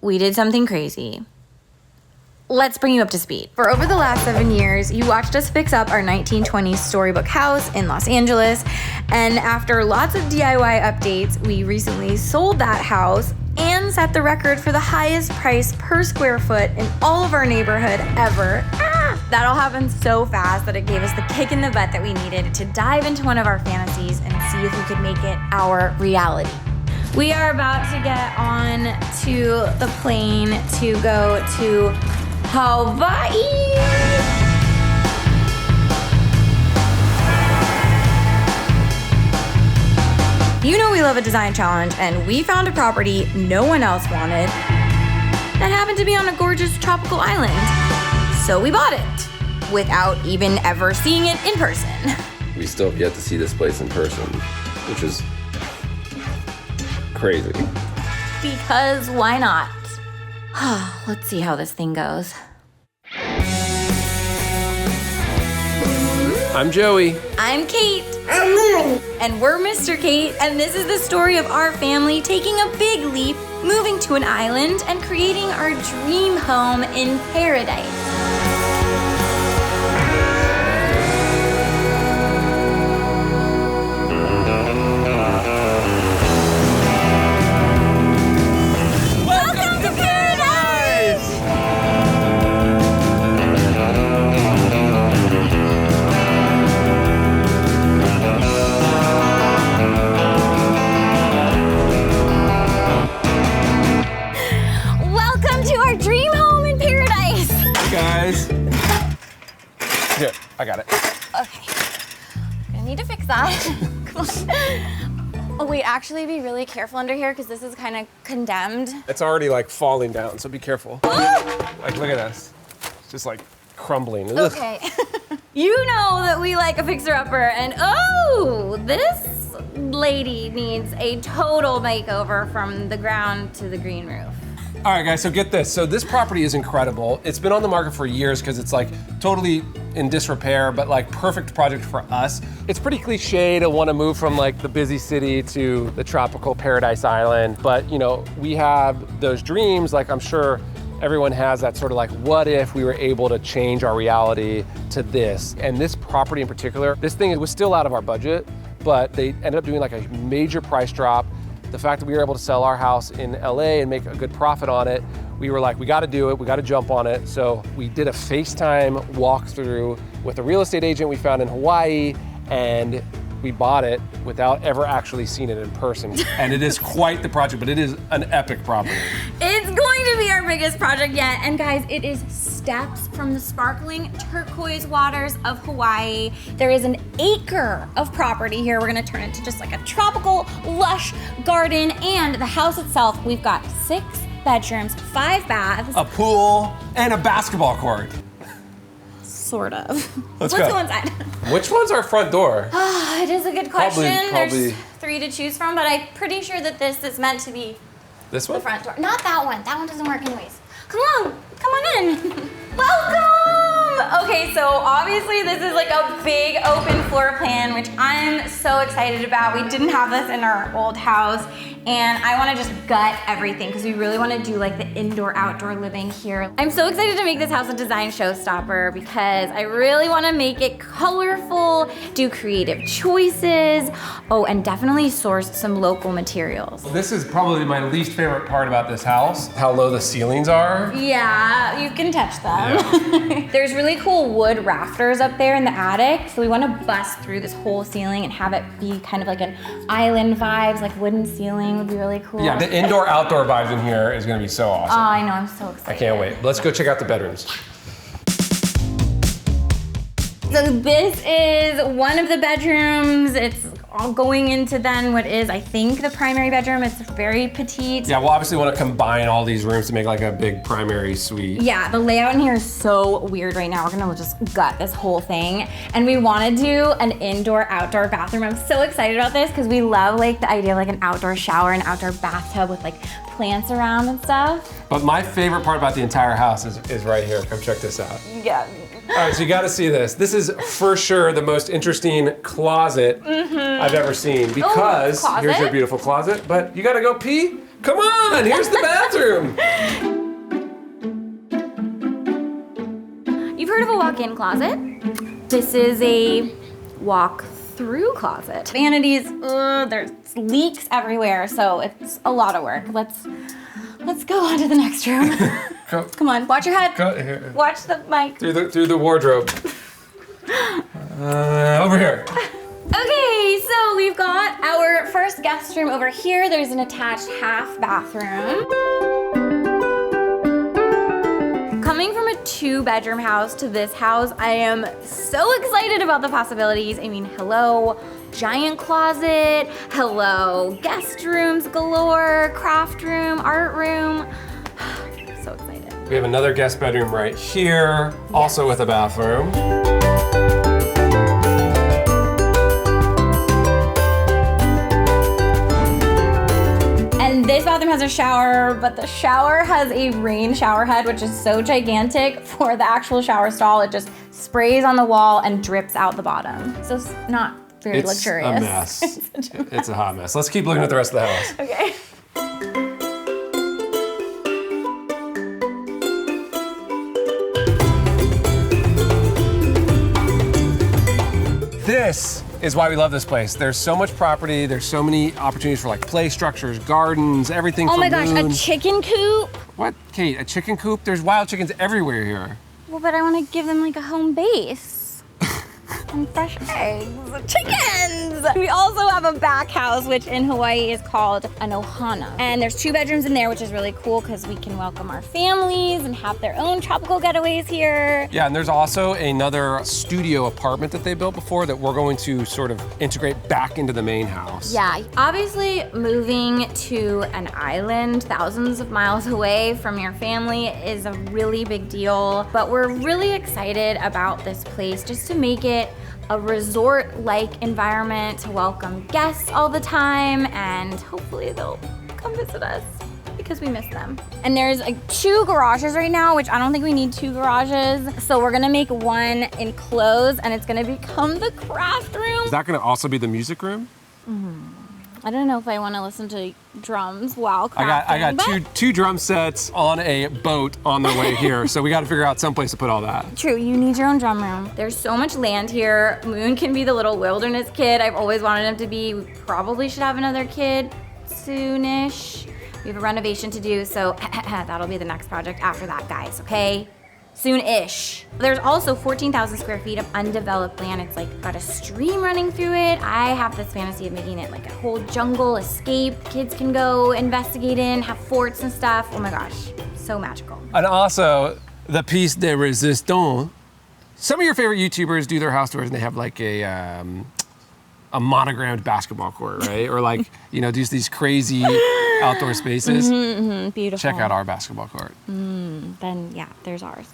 we did something crazy. Let's bring you up to speed. For over the last 7 years, you watched us fix up our 1920s storybook house in Los Angeles. And after lots of DIY updates, we recently sold that house and set the record for the highest price per square foot in all of our neighborhood ever. That all happened so fast that it gave us the kick in the butt that we needed to dive into one of our fantasies and see if we could make it our reality. We are about to get on to the plane to go to Hawaii. You know we love a design challenge, and we found a property no one else wanted that happened to be on a gorgeous tropical island. So we bought it without even ever seeing it in person. We still have yet to see this place in person, which is crazy. Because why not? Let's see how this thing goes. I'm Joey. I'm Kate. I'm Lily. And we're Mr. Kate, and this is the story of our family taking a big leap, moving to an island, and creating our dream home in paradise. Here, I got it. Okay. I need to fix that. Come on. Oh wait, actually be really careful under here because this is kind of condemned. It's already like falling down, so be careful. Like, look at this. It's just like crumbling. Okay. You know that we like a fixer-upper, and oh, this lady needs a total makeover from the ground to the green roof. All right, guys, so get this. So this property is incredible. It's been on the market for years because it's like totally in disrepair, but like perfect project for us. It's pretty cliche to want to move from like the busy city to the tropical paradise island, but you know, we have those dreams, like I'm sure everyone has that sort of like, what if we were able to change our reality to this? And this property in particular, this thing was still out of our budget, but they ended up doing like a major price drop. The fact that we were able to sell our house in LA and make a good profit on it, we were like, we gotta do it, we gotta jump on it. So we did a FaceTime walkthrough with a real estate agent we found in Hawaii, and we bought it without ever actually seeing it in person. And it is quite the project, but it is an epic property. It's going to be our biggest project yet. And guys, it is steps from the sparkling turquoise waters of Hawaii. There is an acre of property here. We're gonna turn it into just like a tropical, lush garden. And the house itself, we've got 6 bedrooms, 5 baths. A pool and a basketball court. Sort of. Let's go go inside. Which one's our front door? It is a good question. Probably. There's 3 to choose from, but I'm pretty sure that this is meant to be This the one? front door. Not that one. That one doesn't work anyways. Come on in. Welcome! Okay, so obviously this is like a big open floor plan, which I'm so excited about. We didn't have this in our old house, and I wanna just gut everything because we really wanna do like the indoor-outdoor living here. I'm so excited to make this house a design showstopper because I really wanna make it colorful, do creative choices, oh, and definitely source some local materials. This is probably my least favorite part about this house, how low the ceilings are. Yeah, you can touch them. There's really cool wood rafters up there in the attic, so we want to bust through this whole ceiling and have it be kind of like an island vibes, like wooden ceiling would be really cool. Yeah, the indoor-outdoor vibes in here is gonna be so awesome. Oh, I know, I'm so excited. I can't wait. Let's go check out the bedrooms. So this is one of the bedrooms. It's all going into then what is, I think, the primary bedroom. It's very petite. Yeah, we'll obviously want to combine all these rooms to make like a big primary suite. Yeah, the layout in here is so weird right now. We're gonna just gut this whole thing. And we wanna do an indoor-outdoor bathroom. I'm so excited about this because we love like the idea of like an outdoor shower and outdoor bathtub with like plants around and stuff. But my favorite part about the entire house is right here. Come check this out. Yeah. All right, so you gotta see this. This is for sure the most interesting closet I've ever seen because closet? here's your beautiful closet, but you gotta go pee? Come on, here's the bathroom. walk-in closet. This is a walk-through closet. Vanities, there's leaks everywhere, so it's a lot of work. Let's go on to the next room. Come on, watch your head. Here. Watch the mic. Through the wardrobe. Over here. Okay, so we've got our first guest room over here. There's an attached half bathroom. Coming from a 2-bedroom house to this house, I am so excited about the possibilities. I mean, hello, giant closet, hello, guest rooms galore, craft room, art room. So excited. We have another guest bedroom right here, also with a bathroom. And this bathroom has a shower, but the shower has a rain shower head, which is so gigantic for the actual shower stall. It just sprays on the wall and drips out the bottom. So it's not very luxurious. It's a mess. It's a hot mess. Let's keep looking at the rest of the house. Okay. This is why we love this place. There's so much property. There's so many opportunities for like play structures, gardens, everything. Oh for my gosh, moons. a chicken coop? What, Kate? A chicken coop? There's wild chickens everywhere here. Well, but I want to give them like a home base. And fresh eggs, chickens! We also have a back house, which in Hawaii is called an ohana. And there's 2 bedrooms in there, which is really cool because we can welcome our families and have their own tropical getaways here. Yeah, and there's also another studio apartment that they built before that we're going to sort of integrate back into the main house. Yeah, obviously moving to an island thousands of miles away from your family is a really big deal, but we're really excited about this place just to make it a resort-like environment to welcome guests all the time, and hopefully they'll come visit us because we miss them. And there's like 2 garages right now, which I don't think we need 2 garages. So we're gonna make one enclosed and it's gonna become the craft room. Is that gonna also be the music room? I don't know if I wanna listen to drums while crafting. I got two drum sets on a boat on the way here, so we gotta figure out someplace to put all that. True, you need your own drum room. There's so much land here. Moon can be the little wilderness kid I've always wanted him to be. We probably should have another kid soonish. We have a renovation to do, so that'll be the next project after that, guys, okay? Soon-ish. There's also 14,000 square feet of undeveloped land. It's like got a stream running through it. I have this fantasy of making it like a whole jungle escape. Kids can go investigate in, have forts and stuff. Oh my gosh, so magical. And also, the piece de resistance. Some of your favorite YouTubers do their house tours and they have like a monogrammed basketball court, right? Or like, you know, just these crazy outdoor spaces. Beautiful. Check out our basketball court. Then yeah, there's ours.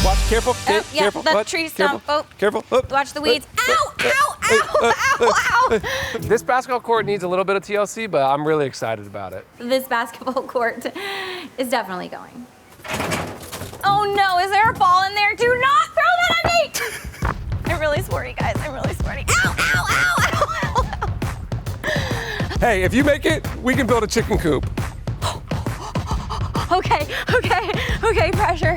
Watch, careful, Oh, yeah, careful. the watch, tree stump. Careful. Watch the weeds. Ow, ow, ow, ow, ow. This basketball court needs a little bit of TLC, but I'm really excited about it. This basketball court is definitely going. Oh no, is there a ball in there? Do not throw that at me! I'm really sporty, guys. I'm really sporty. Ow, ow, ow, ow, ow. Hey, if you make it, we can build a chicken coop. Okay, pressure.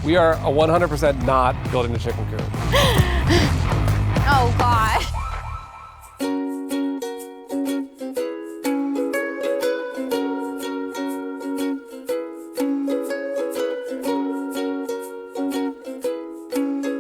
We are 100% not building the chicken coop. Oh gosh.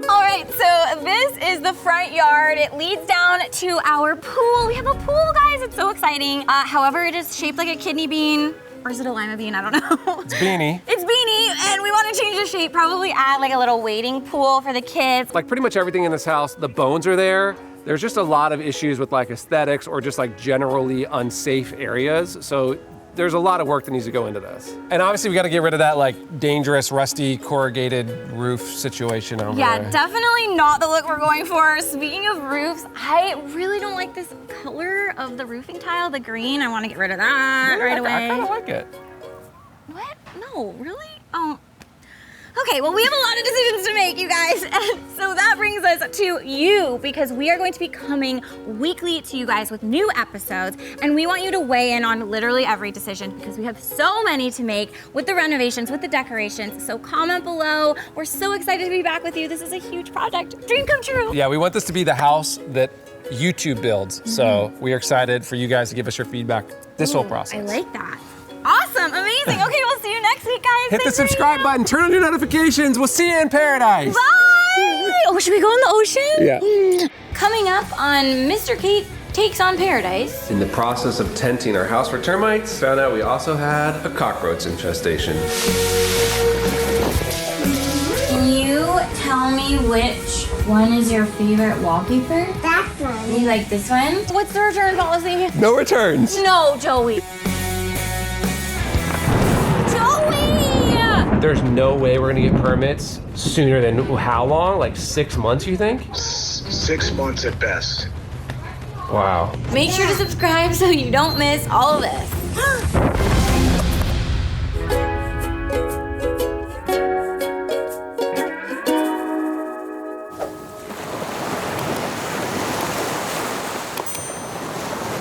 All right, so this is the front yard. It leads down to our pool. We have a pool, guys. It's so exciting. However, it is shaped like a kidney bean. Or is it a lima bean? I don't know. It's beanie. It's beanie, and we want to change the shape. Probably add like a little wading pool for the kids. Like pretty much everything in this house, the bones are there. There's just a lot of issues with like aesthetics or just like generally unsafe areas. So there's a lot of work that needs to go into this. And obviously we got to get rid of that like dangerous, rusty, corrugated roof situation over Yeah, there. definitely not the look we're going for. Speaking of roofs, I really don't like this color of the roofing tile, the green. I want to get rid of that right away. I kind of like it. What? No, really? Oh. Okay, well, we have a lot of decisions to make, you guys. And so that brings us to you, because we are going to be coming weekly to you guys with new episodes, and we want you to weigh in on literally every decision because we have so many to make with the renovations, with the decorations. So comment below. We're so excited to be back with you. This is a huge project. Dream come true. Yeah, we want this to be the house that YouTube builds. So we are excited for you guys to give us your feedback this whole process. I like that. Awesome, amazing. Okay, we'll see you next week, guys. Hit the subscribe button, turn on your notifications. We'll see you in paradise. Bye! Oh, should we go in the ocean? Yeah. Coming up on Mr. Kate Takes on Paradise. In the process of tenting our house for termites, found out we also had a cockroach infestation. Can you tell me which one is your favorite wallpaper? That one. You like this one? What's the return policy? No returns. No, Joey. There's no way we're gonna get permits sooner than how long? Like 6 months, you think? 6 months at best. Wow. Make sure to subscribe so you don't miss all of this.